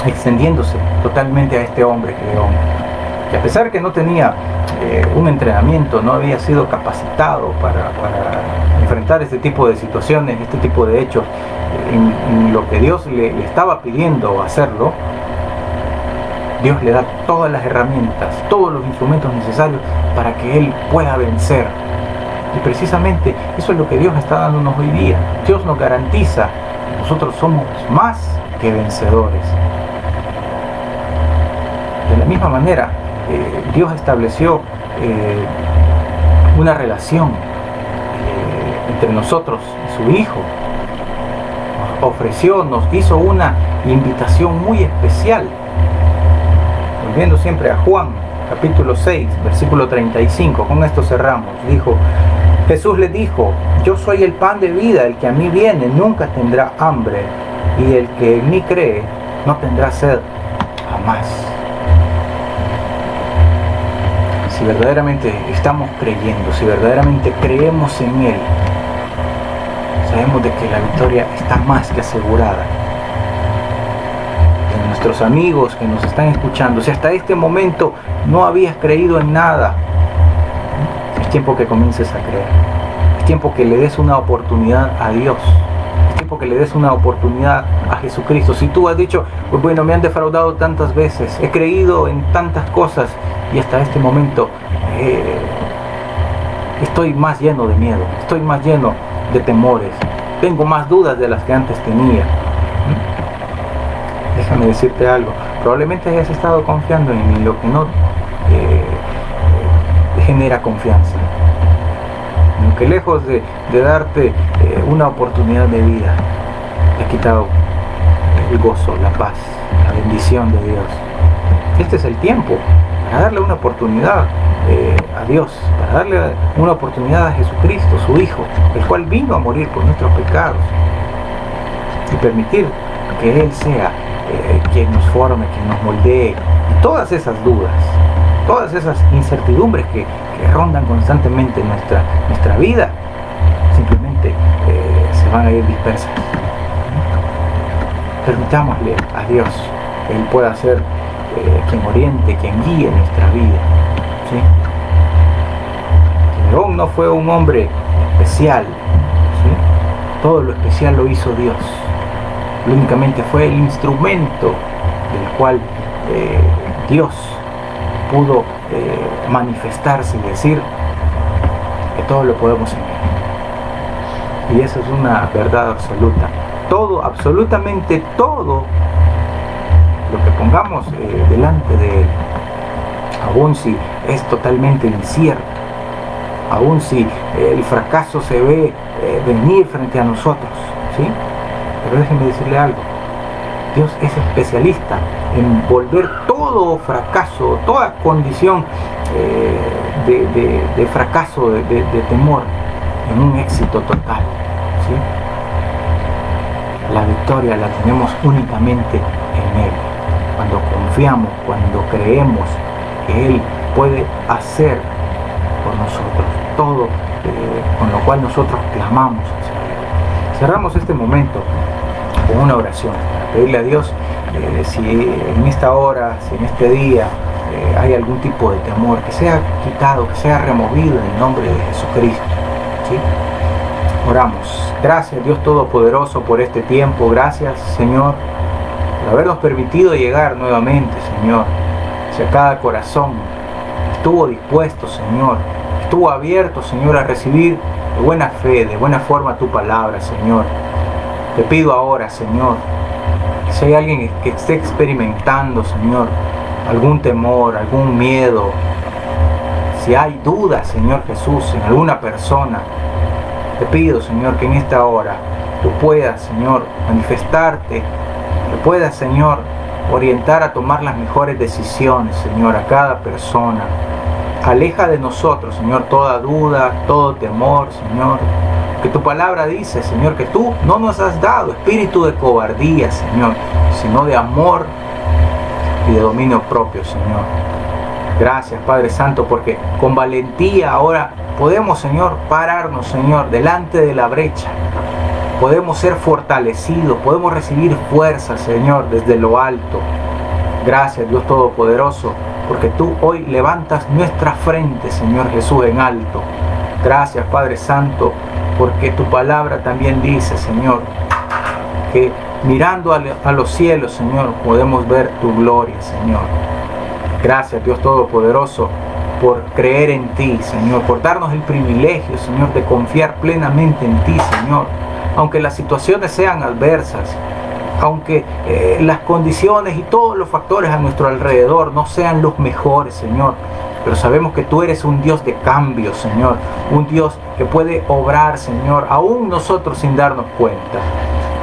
extendiéndose totalmente a este hombre Gedeón, que a pesar que no tenía un entrenamiento, no había sido capacitado para enfrentar este tipo de situaciones, este tipo de hechos, en lo que Dios le estaba pidiendo hacerlo. Dios le da todas las herramientas, todos los instrumentos necesarios para que él pueda vencer. Y precisamente eso es lo que Dios está dándonos hoy día. Dios nos garantiza que nosotros somos más que vencedores. De la misma manera, Dios estableció una relación entre nosotros y su Hijo. Nos ofreció, nos hizo una invitación muy especial. Volviendo siempre a Juan, capítulo 6, versículo 35, con esto cerramos. Jesús le dijo: yo soy el pan de vida, el que a mí viene nunca tendrá hambre, y el que en mí cree no tendrá sed jamás. Si verdaderamente estamos creyendo, si verdaderamente creemos en Él, sabemos de que la victoria está más que asegurada. Nuestros amigos que nos están escuchando, si hasta este momento no habías creído en nada, es tiempo que comiences a creer. Es tiempo que le des una oportunidad a Dios. Es tiempo que le des una oportunidad a Jesucristo. Si tú has dicho, pues bueno, me han defraudado tantas veces, he creído en tantas cosas y hasta este momento estoy más lleno de miedo, estoy más lleno de temores, tengo más dudas de las que antes tenía. Déjame decirte algo, probablemente hayas estado confiando en lo que no genera confianza, lo que lejos de darte una oportunidad de vida, te ha quitado el gozo, la paz, la bendición de Dios. Este es el tiempo para darle una oportunidad a Dios, para darle una oportunidad a Jesucristo, su Hijo, el cual vino a morir por nuestros pecados, y permitir que Él sea quien nos forme, quien nos moldee. Y todas esas dudas, todas esas incertidumbres que rondan constantemente nuestra vida, simplemente se van a ir dispersas. Permitámosle a Dios que Él pueda ser quien oriente, quien guíe nuestra vida, ¿sí? Gedeón no fue un hombre especial, ¿sí? Todo lo especial lo hizo Dios. Únicamente fue el instrumento del cual Dios pudo manifestarse y decir que todo lo podemos en Él. Y eso es una verdad absoluta. Todo, absolutamente todo lo que pongamos delante de Él, aun si es totalmente incierto, aun si el fracaso se ve venir frente a nosotros, ¿sí? Pero déjenme decirle algo, Dios es especialista en volver todo fracaso, toda condición de fracaso, de temor, en un éxito total, ¿sí? La victoria la tenemos únicamente en Él, cuando confiamos, cuando creemos que Él puede hacer por nosotros todo con lo cual nosotros clamamos. Cerramos este momento con una oración, para pedirle a Dios si en esta hora, si en este día hay algún tipo de temor, que sea quitado, que sea removido en el nombre de Jesucristo, ¿sí? Oramos. Gracias, Dios Todopoderoso, por este tiempo. Gracias, Señor, por habernos permitido llegar nuevamente, Señor, hacia cada corazón. Estuvo dispuesto, Señor, estuvo abierto, Señor, a recibir de buena fe, de buena forma tu palabra, Señor. Te pido ahora, Señor, que si hay alguien que esté experimentando, Señor, algún temor, algún miedo, si hay dudas, Señor Jesús, en alguna persona, te pido, Señor, que en esta hora tú puedas, Señor, manifestarte, que puedas, Señor, orientar a tomar las mejores decisiones, Señor, a cada persona. Aleja de nosotros, Señor, toda duda, todo temor, Señor. Que tu palabra dice, Señor, que tú no nos has dado espíritu de cobardía, Señor, sino de amor y de dominio propio, Señor. Gracias, Padre Santo, porque con valentía ahora podemos, Señor, pararnos, Señor, delante de la brecha. Podemos ser fortalecidos, podemos recibir fuerza, Señor, desde lo alto. Gracias, Dios Todopoderoso, porque tú hoy levantas nuestra frente, Señor Jesús, en alto. Gracias, Padre Santo, porque tu palabra también dice, Señor, que mirando a los cielos, Señor, podemos ver tu gloria, Señor. Gracias, Dios Todopoderoso, por creer en ti, Señor, por darnos el privilegio, Señor, de confiar plenamente en ti, Señor. Aunque las situaciones sean adversas, aunque las condiciones y todos los factores a nuestro alrededor no sean los mejores, Señor, pero sabemos que tú eres un Dios de cambio, Señor, un Dios que puede obrar, Señor, aún nosotros sin darnos cuenta.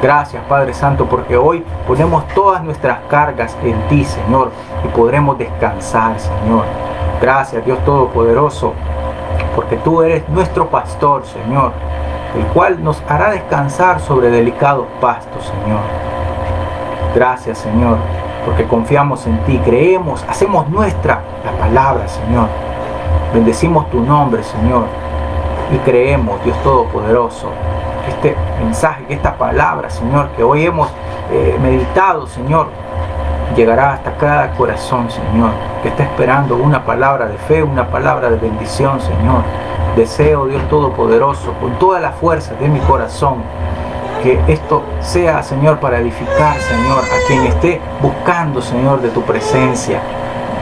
Gracias, Padre Santo, porque hoy ponemos todas nuestras cargas en ti, Señor, y podremos descansar, Señor. Gracias, Dios Todopoderoso, porque tú eres nuestro pastor, Señor, el cual nos hará descansar sobre delicados pastos, Señor. Gracias, Señor, porque confiamos en ti, creemos, hacemos nuestra la palabra, Señor. Bendecimos tu nombre, Señor, y creemos, Dios Todopoderoso, que este mensaje, que esta palabra, Señor, que hoy hemos meditado, Señor, llegará hasta cada corazón, Señor, que está esperando una palabra de fe, una palabra de bendición, Señor. Deseo, Dios Todopoderoso, con toda la fuerza de mi corazón, que esto sea, Señor, para edificar, Señor, a quien esté buscando, Señor, de tu presencia.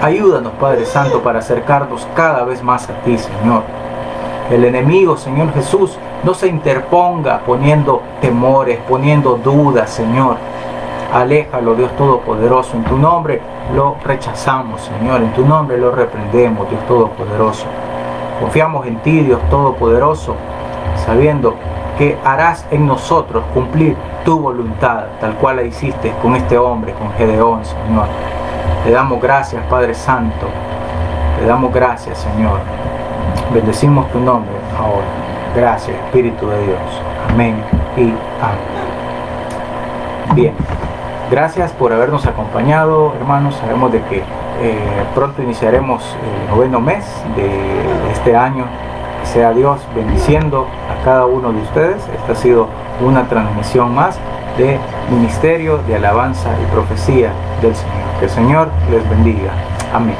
Ayúdanos, Padre Santo, para acercarnos cada vez más a ti, Señor. El enemigo, Señor Jesús, no se interponga poniendo temores, poniendo dudas, Señor. Aléjalo, Dios Todopoderoso. En tu nombre lo rechazamos, Señor. En tu nombre lo reprendemos, Dios Todopoderoso. Confiamos en ti, Dios Todopoderoso, sabiendo que harás en nosotros cumplir tu voluntad, tal cual la hiciste con este hombre, con Gedeón, Señor. Te damos gracias, Padre Santo. Te damos gracias, Señor. Bendecimos tu nombre ahora. Gracias, Espíritu de Dios. Amén y amén. Bien. Gracias por habernos acompañado, hermanos. Sabemos de que pronto iniciaremos el 9º mes de este año. Que sea Dios bendiciendo a cada uno de ustedes. Esta ha sido una transmisión más de Ministerio de Alabanza y Profecía del Señor. Que el Señor les bendiga. Amén.